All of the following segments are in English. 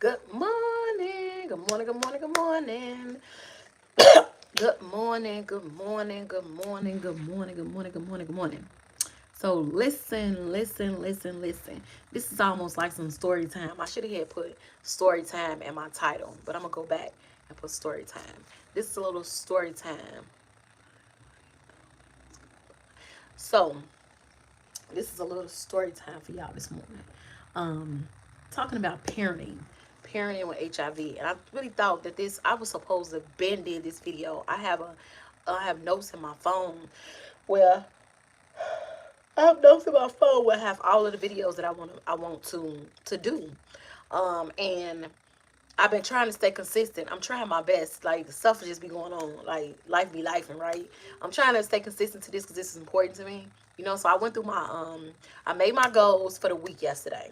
Good morning. Good morning. Good morning. Good morning. Good morning. Good morning. Good morning. Good morning. Good morning. Good morning. Good morning. So listen. This is almost like some story time. I should have had put story time in my title, but I'm gonna go back and put story time. This is a little story time. So this is a little story time for y'all this morning. Um, Talking about parenting with HIV, and I really thought that I was supposed to been did this video. I have notes in my phone where I have notes in my phone where I have all of the videos that I want to do. And I've been trying to stay consistent. I'm trying my best. Like, stuff just be going on. Like, life be life, and right. I'm trying to stay consistent to this because this is important to me. So I went through I made my goals for the week yesterday,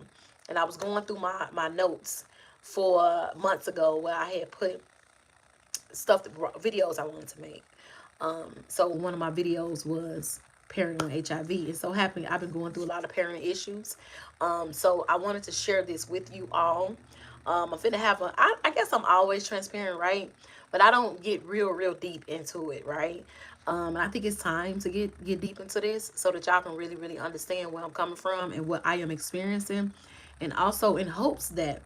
and I was going through my notes for months ago where I had put videos I wanted to make. So one of my videos was parenting on HIV. And so happy I've been going through a lot of parenting issues. So I wanted to share this with you all. I'm finna have I guess I'm always transparent, right? But I don't get real deep into it, right? And I think it's time to get deep into this so that y'all can really understand where I'm coming from and what I am experiencing. And also in hopes that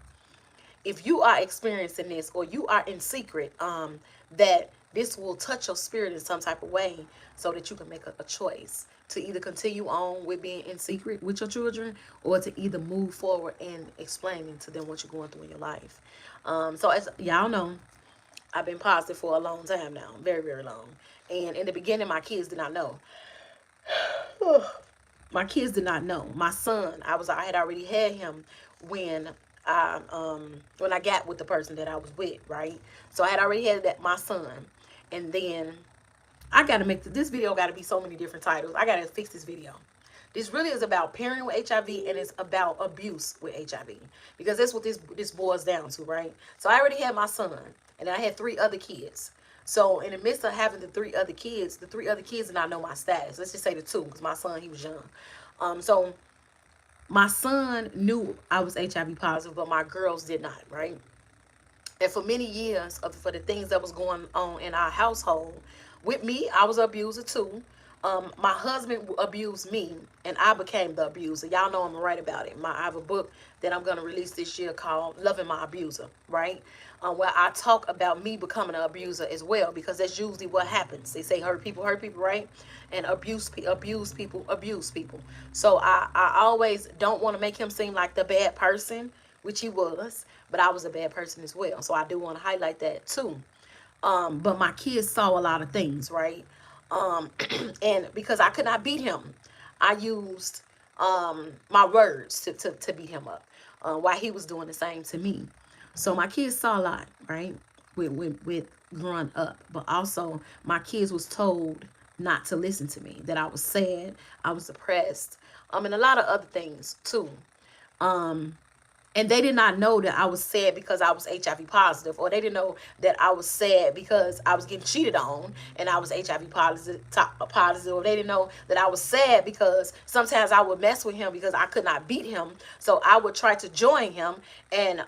if you are experiencing this or you are in secret, that this will touch your spirit in some type of way so that you can make a choice to either continue on with being in secret with your children or to either move forward and explaining to them what you're going through in your life. So as y'all know, I've been positive for a long time now, very long. And in the beginning, my kids did not know. My kids did not know. My son, I had already had him when when I got with the person that I was with, right? So I had already had my son, and then I got to make this video. Got to be so many different titles. I got to fix this video. This really is about parenting with HIV, and it's about abuse with HIV, because that's what this boils down to, right? So I already had my son, and I had 3 other kids. So in the midst of having the 3 other kids did not know my status. Let's just say the 2, because my son, he was young. So my son knew I was HIV positive, but my girls did not, right? And for many years, for the things that was going on in our household, with me, I was an abuser too. My husband abused me, and I became the abuser. Y'all know I'm gonna write about it. I have a book that I'm gonna release this year called "Loving My Abuser," right? Where I talk about me becoming an abuser as well, because that's usually what happens. They say hurt people, right? And abuse people. So I always don't want to make him seem like the bad person, which he was, but I was a bad person as well. So I do want to highlight that too. But my kids saw a lot of things, right? And because I could not beat him, I used my words to beat him up while he was doing the same to me. So my kids saw a lot, right? With growing up. But also my kids was told not to listen to me, that I was sad, I was depressed, and a lot of other things too. And they did not know that I was sad because I was HIV positive, or they didn't know that I was sad because I was getting cheated on and I was HIV positive, or they didn't know that I was sad because sometimes I would mess with him because I could not beat him. So I would try to join him and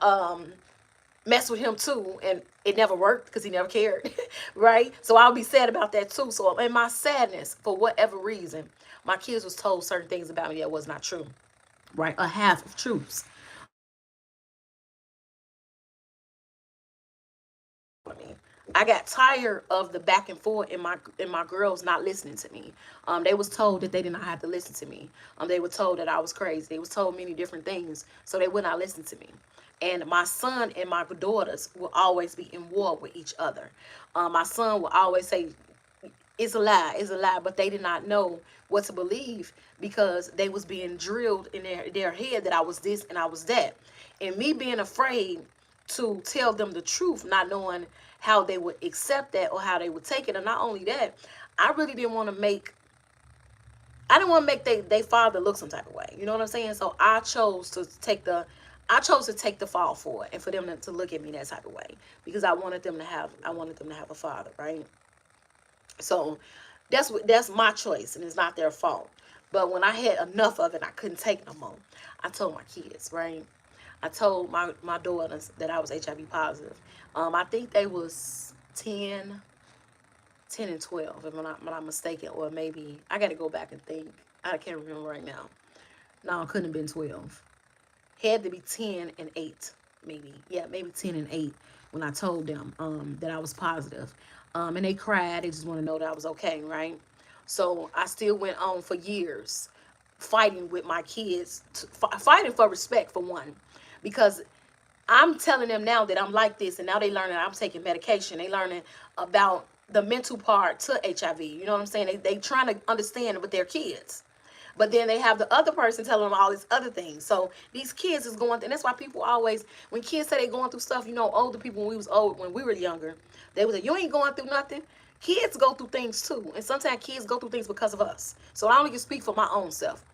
mess with him too, and it never worked because he never cared, right? So I'll be sad about that too. So in my sadness, for whatever reason, my kids was told certain things about me that was not true, right? A half of truths. I got tired of the back and forth in my girls not listening to me. They was told that they did not have to listen to me. They were told that I was crazy. They was told many different things, so they would not listen to me. And my son and my daughters will always be in war with each other. My son will always say, it's a lie, but they did not know what to believe because they was being drilled in their head that I was this and I was that. And me being afraid to tell them the truth, not knowing how they would accept that or how they would take it. And not only that, I really didn't want to make they father look some type of way. You know what I'm saying? So I chose to take the fall for it, and for them to look at me that type of way, because I wanted them to have a father, right? So that's my choice, and it's not their fault. But when I had enough of it, I couldn't take no more. I told my kids, right? I told my daughters that I was HIV positive. I think they was 10 and 12, if I'm not mistaken, or maybe I got to go back and think. I can't remember right now. No, it couldn't have been 12. Had to be 10 and 8, maybe. Yeah, maybe 10 and 8 when I told them that I was positive. And they cried. They just want to know that I was okay, right? So I still went on for years fighting with my kids, fighting for respect, for one, because I'm telling them now that I'm like this, and now they learning I'm taking medication. They learning about the mental part to HIV. You know what I'm saying? They trying to understand it with their kids. But then they have the other person telling them all these other things. So these kids is going through, and that's why people always, when kids say they going through stuff, older people, when we were younger, they was like, you ain't going through nothing. Kids go through things too. And sometimes kids go through things because of us. So I only can speak for my own self.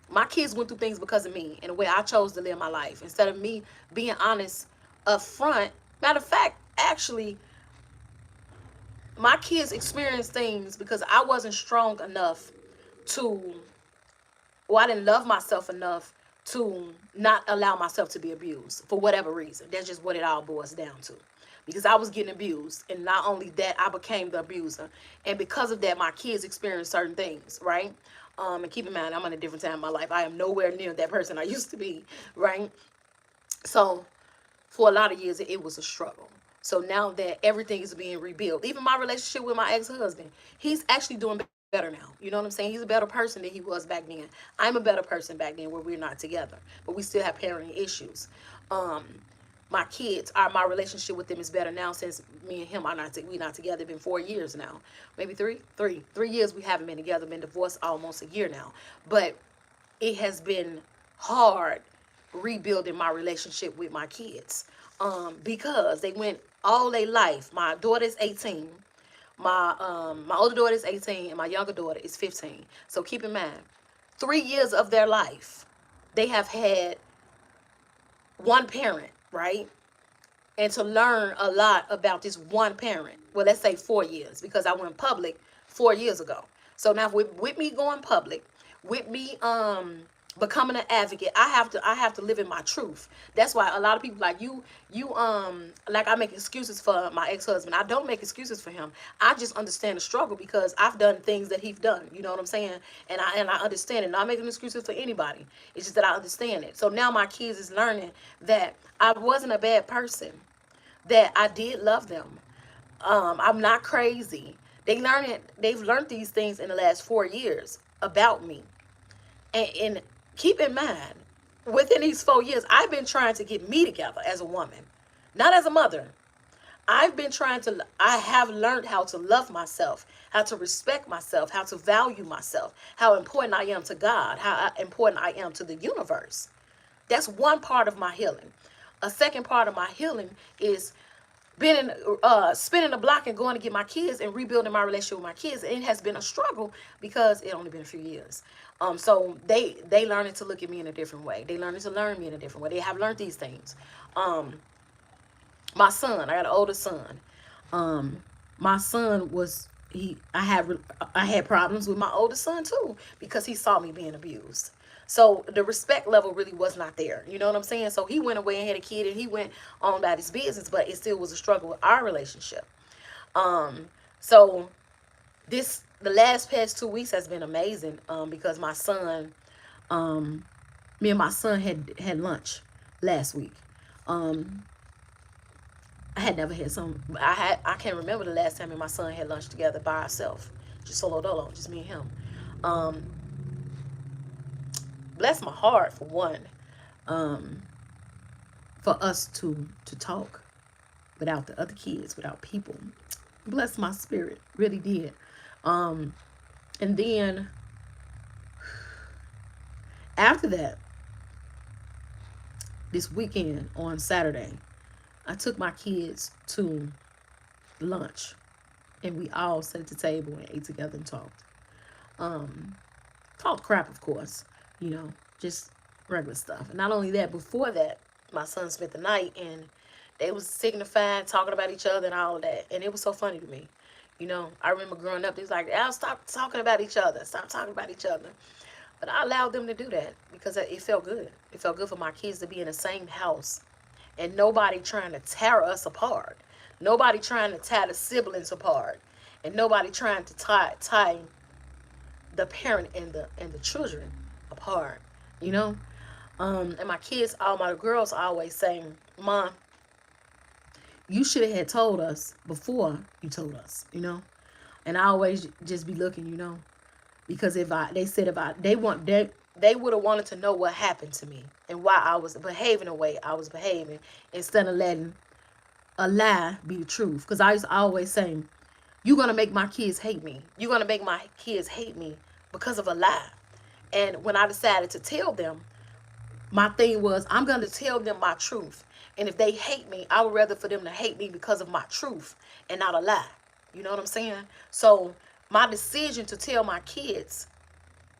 My kids went through things because of me and the way I chose to live my life. Instead of me being honest up front. Matter of fact, actually, my kids experienced things because I wasn't strong enough to, or I didn't love myself enough to not allow myself to be abused for whatever reason. That's just what it all boils down to. Because I was getting abused, and not only that, I became the abuser. And because of that, my kids experienced certain things, right? And keep in mind, I'm in a different time in my life. I am nowhere near that person I used to be, right? So for a lot of years, it was a struggle. So now that everything is being rebuilt, even my relationship with my ex-husband, he's actually doing better now. You know what I'm saying? He's a better person than he was back then. I'm a better person back then, where we're not together, but we still have parenting issues. Um, my kids, my relationship with them is better now, since me and him are not we not together. It's been 4 years now, maybe three years we haven't been together. Been divorced almost a year now, but it has been hard rebuilding my relationship with my kids, because they went all their life. My daughter's 18. My older daughter is 18, and my younger daughter is 15. So keep in mind, 3 years of their life, they have had one parent, right? And to learn a lot about this one parent. Well, let's say 4 years, because I went public 4 years ago. So now with me going public, with me becoming an advocate, I have to live in my truth. That's why a lot of people like like, I make excuses for my ex-husband. I don't make excuses for him. I just understand the struggle, because I've done things that he's done. You know what I'm saying? And I understand it. Not making excuses for anybody. It's just that I understand it. So now my kids is learning that I wasn't a bad person, that I did love them. I'm not crazy. They've learned these things in the last 4 years about me. And keep in mind, within these 4 years, I've been trying to get me together as a woman, not as a mother. I have learned how to love myself, how to respect myself, how to value myself, how important I am to God, how important I am to the universe. That's one part of my healing. A second part of my healing is been spinning the block and going to get my kids and rebuilding my relationship with my kids. And it has been a struggle because it only been a few years. So they learning to look at me in a different way. They learning to learn me in a different way. They have learned these things. My son, I got an older son. My son was I had problems with my older son too, because he saw me being abused. So the respect level really was not there. You know what I'm saying? So he went away and had a kid, and he went on about his business, but it still was a struggle with our relationship. So the last past 2 weeks has been amazing, because my son, me and my son had lunch last week. I had never had some. I can't remember the last time me and my son had lunch together by ourselves, just solo dolo, just me and him. Um, Bless my heart, for one, for us to talk without the other kids, without people. Bless my spirit, really did. And then after that, this weekend on Saturday, I took my kids to lunch, and we all sat at the table and ate together and talked. Talked crap, of course, just regular stuff. And not only that, before that, my son spent the night, and they was signifying, talking about each other and all of that. And it was so funny to me. I remember growing up, they was like, "Al, stop talking about each other. Stop talking about each other." But I allowed them to do that because it felt good. It felt good for my kids to be in the same house and nobody trying to tear us apart. Nobody trying to tear the siblings apart. And nobody trying to tie the parent and the children apart. You know? And my kids, all my girls always saying, Mom, you should have had told us before you told us, you know? And I always just be looking, you know, because they said if I, they would have wanted to know what happened to me and why I was behaving the way I was behaving instead of letting a lie be the truth. Because I used to always say, you're going to make my kids hate me. You're going to make my kids hate me because of a lie. And when I decided to tell them, my thing was, I'm going to tell them my truth. And if they hate me, I would rather for them to hate me because of my truth and not a lie. You know what I'm saying? So my decision to tell my kids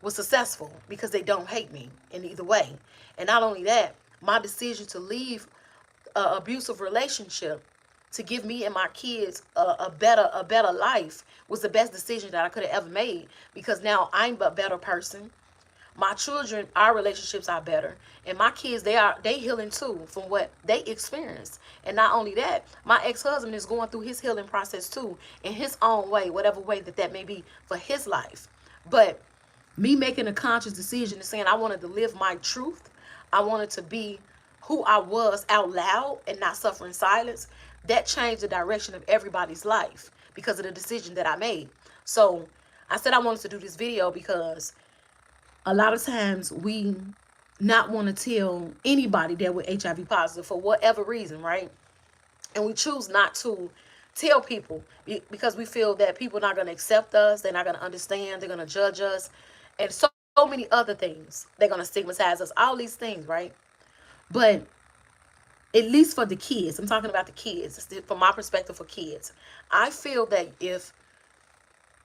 was successful because they don't hate me in either way. And not only that, my decision to leave an abusive relationship to give me and my kids a better life was the best decision that I could have ever made, because now I'm a better person. My children, our relationships are better, and my kids, they healing too from what they experienced. And not only that, my ex-husband is going through his healing process too in his own way, whatever way that may be for his life. But me making a conscious decision and saying I wanted to live my truth, I wanted to be who I was out loud and not suffer in silence, that changed the direction of everybody's life because of the decision that I made. So I said I wanted to do this video because a lot of times we not want to tell anybody that we're HIV positive for whatever reason, right? And we choose not to tell people because we feel that people are not going to accept us, they're not going to understand, they're going to judge us, and so many other things. They're going to stigmatize us, all these things, right? But at least for the kids, I'm talking about the kids, from my perspective for kids, I feel that if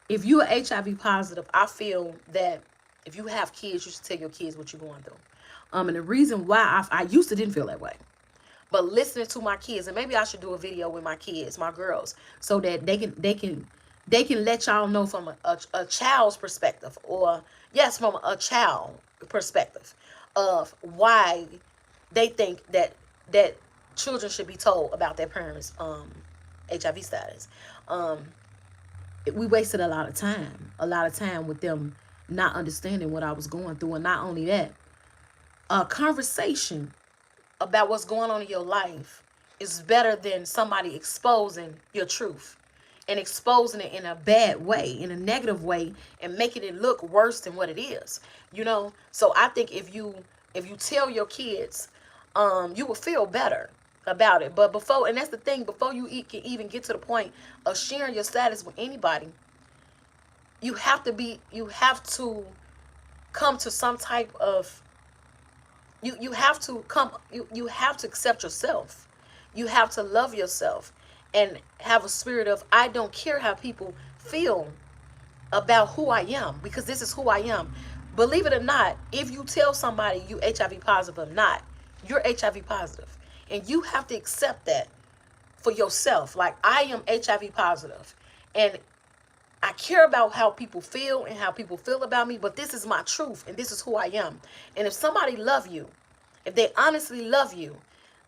you're HIV positive, I feel that if you have kids, you should tell your kids what you're going through. And the reason why I used to didn't feel that way, but listening to my kids, and maybe I should do a video with my kids, my girls, so that they can let y'all know from a child's perspective, or yes, from a child perspective of why they think that children should be told about their parents' HIV status. We wasted a lot of time with them not understanding what I was going through. And not only that, a conversation about what's going on in your life is better than somebody exposing your truth and exposing it in a bad way, in a negative way, and making it look worse than what it is, you know? So I think if you tell your kids, you will feel better about it. But before, and that's the thing, before you can even get to the point of sharing your status with anybody, you have to come to some type of, you have to accept yourself. You have to love yourself and have a spirit of, I don't care how people feel about who I am, because this is who I am. Believe it or not, if you tell somebody you HIV positive or not, you're HIV positive. And you have to accept that for yourself. Like, I am HIV positive. And I care about how people feel and how people feel about me, but this is my truth and this is who I am. And if somebody love you, if they honestly love you,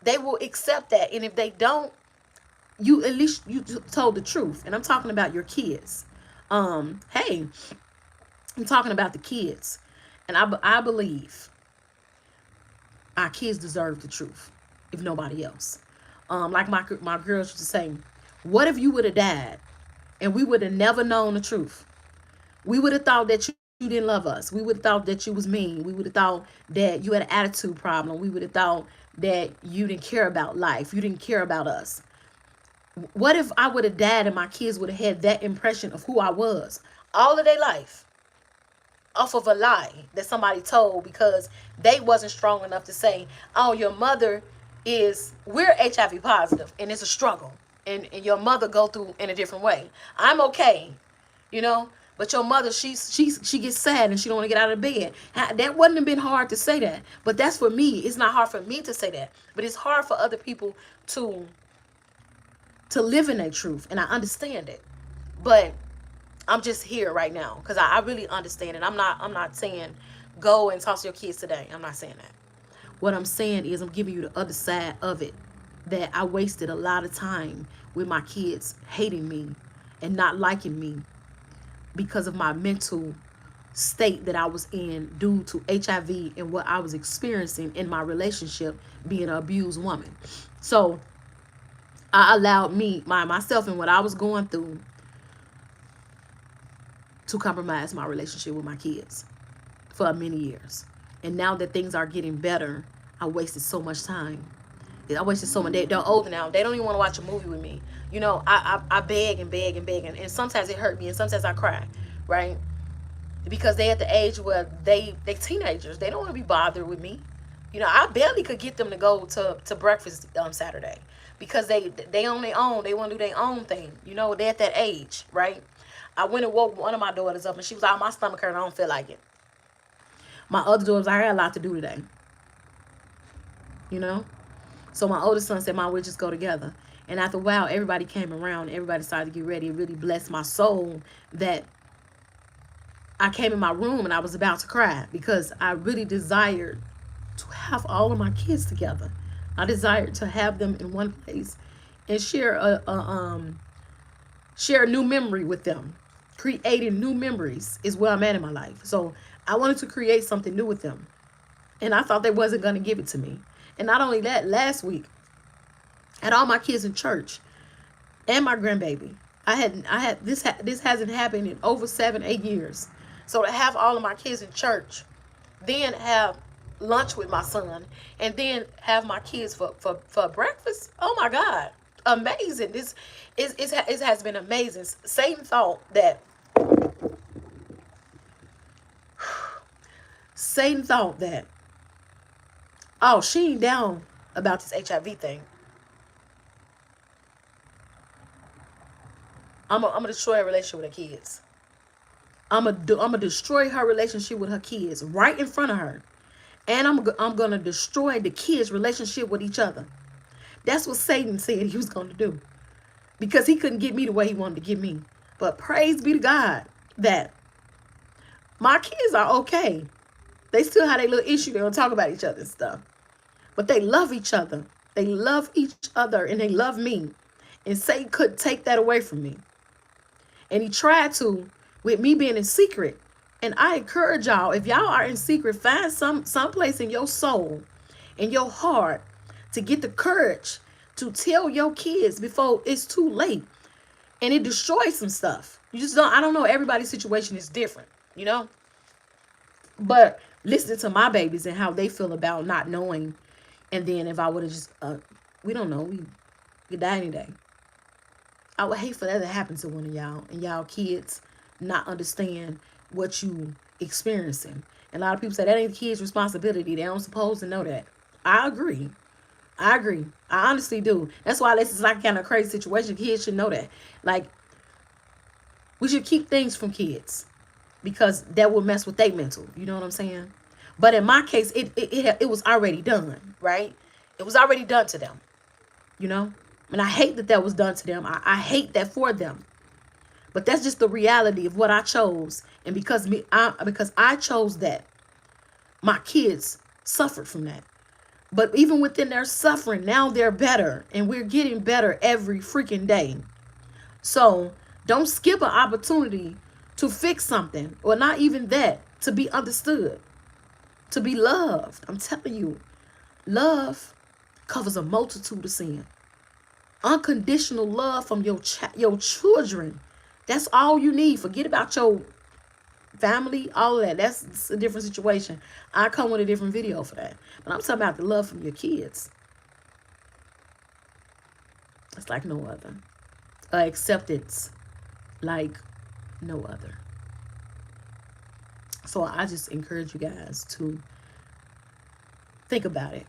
they will accept that. And if they don't, you at least you told the truth. And I'm talking about your kids. Hey, I'm talking about the kids. And I believe our kids deserve the truth, if nobody else. Like my girls used to say, what if you would have died and we would have never known the truth? We would have thought that you didn't love us. We would have thought that you was mean. We would have thought that you had an attitude problem. We would have thought that you didn't care about life. You didn't care about us. What if I would have died and my kids would have had that impression of who I was all of their life off of a lie that somebody told because they wasn't strong enough to say, oh, your mother we're HIV positive and it's a struggle. And your mother go through in a different way. I'm okay, you know, but your mother, she gets sad and she don't want to get out of bed. That wouldn't have been hard to say that, but that's for me. It's not hard for me to say that, but it's hard for other people to live in that truth, and I understand it. But I'm just here right now because I really understand it. I'm not saying go and talk to your kids today. I'm not saying that. What I'm saying is I'm giving you the other side of it, that I wasted a lot of time with my kids hating me and not liking me because of my mental state that I was in due to HIV and what I was experiencing in my relationship being an abused woman. So I allowed myself and what I was going through to compromise my relationship with my kids for many years. And now that things are getting better, I wasted so much time. I wasted so much. They're older now. They don't even want to watch a movie with me. You know, I beg and beg and beg, and sometimes it hurt me, and sometimes I cry, right? Because they at the age where they teenagers. They don't want to be bothered with me. You know, I barely could get them to go to breakfast on Saturday because they on their own. They want to do their own thing. You know, they're at that age, right? I went and woke one of my daughters up, and she was like, "My stomach hurt. I don't feel like it." My other daughter was like, "I got a lot to do today." You know? So my oldest son said, "Mom, we'll just go together." And after a while, everybody came around. Everybody started to get ready. It really blessed my soul that I came in my room and I was about to cry because I really desired to have all of my kids together. I desired to have them in one place and share a new memory with them. Creating new memories is where I'm at in my life. So I wanted to create something new with them. And I thought they wasn't going to give it to me. And not only that, last week, I had all my kids in church and my grandbaby. This hasn't happened in over 7-8 years. So to have all of my kids in church, then have lunch with my son, and then have my kids for breakfast. Oh my God, amazing! It has been amazing. Satan thought that, oh, she ain't down about this HIV thing. I'm gonna destroy her relationship with her kids. I'm gonna destroy her relationship with her kids right in front of her, and I'm gonna destroy the kids' relationship with each other. That's what Satan said he was gonna do, because he couldn't get me the way he wanted to get me. But praise be to God that my kids are okay. They still have their little issue. They don't talk about each other and stuff, but they love each other. They love each other and they love me. And Satan couldn't take that away from me. And he tried to, with me being in secret. And I encourage y'all, if y'all are in secret, find some place in your soul, in your heart, to get the courage to tell your kids before it's too late. And it destroys some stuff. You just don't, I don't know, everybody's situation is different, you know? But listening to my babies and how they feel about not knowing, and then if I would have just, we don't know, we could die any day. I would hate for that to happen to one of y'all, and y'all kids not understand what you experiencing. And a lot of people say that ain't the kids' responsibility. They don't supposed to know that. I agree. I honestly do. That's why this is like kind of a crazy situation. Kids should know that. Like, we should keep things from kids because that will mess with their mental. You know what I'm saying? But in my case, it was already done, right? It was already done to them, you know? And I hate that was done to them. I hate that for them. But that's just the reality of what I chose. And because I chose that, my kids suffered from that. But even within their suffering, now they're better. And we're getting better every freaking day. So don't skip an opportunity to fix something. Or not even that. To be understood. To be loved. I'm telling you. Love covers a multitude of sin. Unconditional love from your children. That's all you need. Forget about your family, all of that. That's a different situation. I come with a different video for that. But I'm talking about the love from your kids. It's like no other. Acceptance like no other. So I just encourage you guys to think about it.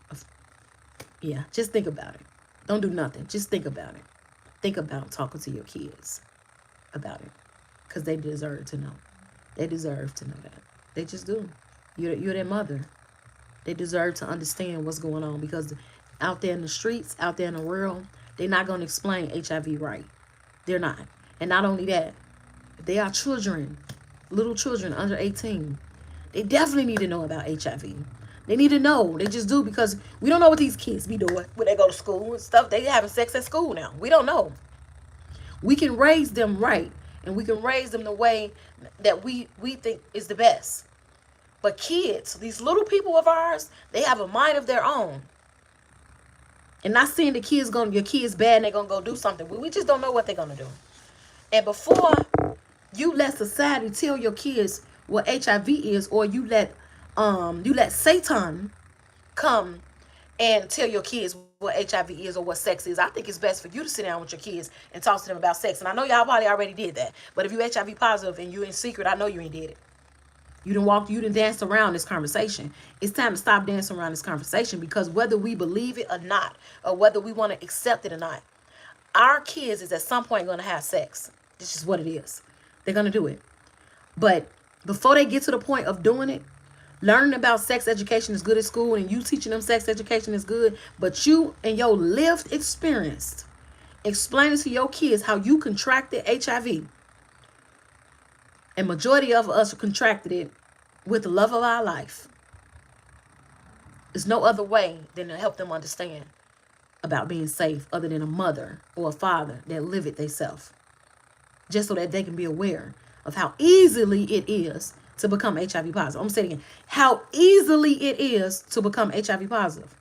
Yeah, just think about it. Don't do nothing. Just think about it. Think about talking to your kids about it. Because they deserve to know. They deserve to know that. They just do. You're their mother. They deserve to understand what's going on. Because out there in the streets, out there in the world, they're not going to explain HIV right. They're not. And not only that, they are children, little children under 18. They definitely need to know about HIV. They need to know. They just do, because we don't know what these kids be doing when they go to school and stuff. They having sex at school now. We don't know. We can raise them right, and we can raise them the way that we think is the best. But kids, these little people of ours, they have a mind of their own. And not saying the kids your kids bad and they're gonna go do something. We just don't know what they're gonna do. And before you let society tell your kids what HIV is, or you let Satan come and tell your kids what HIV is or what sex is, I think it's best for you to sit down with your kids and talk to them about sex. And I know y'all probably already did that. But if you HIV positive and you in secret, I know you ain't did it. You didn't dance around this conversation. It's time to stop dancing around this conversation, because whether we believe it or not, or whether we want to accept it or not, our kids is at some point going to have sex. This is what it is. They're going to do it. But before they get to the point of doing it, learning about sex education is good at school, and you teaching them sex education is good. But you and your lived experience explaining to your kids how you contracted HIV. And majority of us contracted it with the love of our life. There's no other way than to help them understand about being safe, other than a mother or a father that live it themselves. Just so that they can be aware of how easily it is to become HIV positive. I'm saying again, how easily it is to become HIV positive.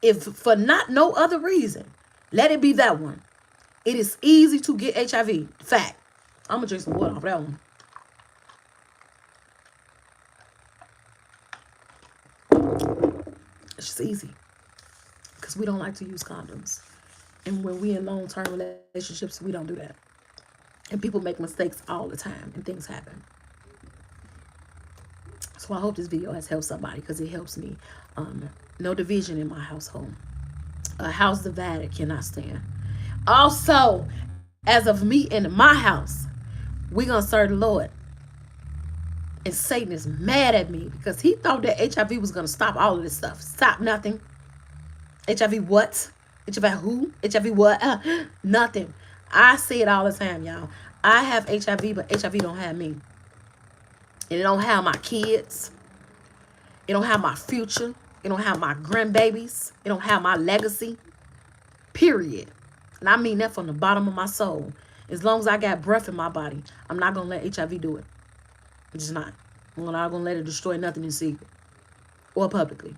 If for no other reason, let it be that one. It is easy to get HIV. Fact. I'm going to drink some water off that one. It's just easy, because we don't like to use condoms. And when we in long-term relationships, we don't do that. And people make mistakes all the time, and things happen. So I hope this video has helped somebody, because it helps me. No division in my household. A house divided cannot stand. Also, as of me in my house, we're going to serve the Lord. And Satan is mad at me, because he thought that HIV was going to stop all of this stuff. Stop nothing. HIV what? HIV who? HIV what? Nothing. I say it all the time, y'all. I have HIV, but HIV don't have me. And it don't have my kids. It don't have my future. It don't have my grandbabies. It don't have my legacy. Period. And I mean that from the bottom of my soul. As long as I got breath in my body, I'm not going to let HIV do it. I'm just not. I'm not going to let it destroy nothing in secret or publicly.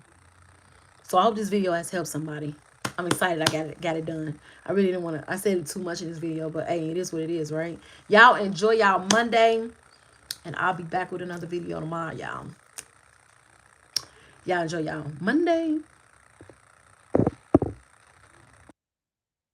So I hope this video has helped somebody. I'm excited I got it done. I really didn't want to. I said too much in this video, but hey, it is what it is, right? Y'all enjoy y'all Monday, and I'll be back with another video tomorrow, y'all. Y'all enjoy y'all Monday.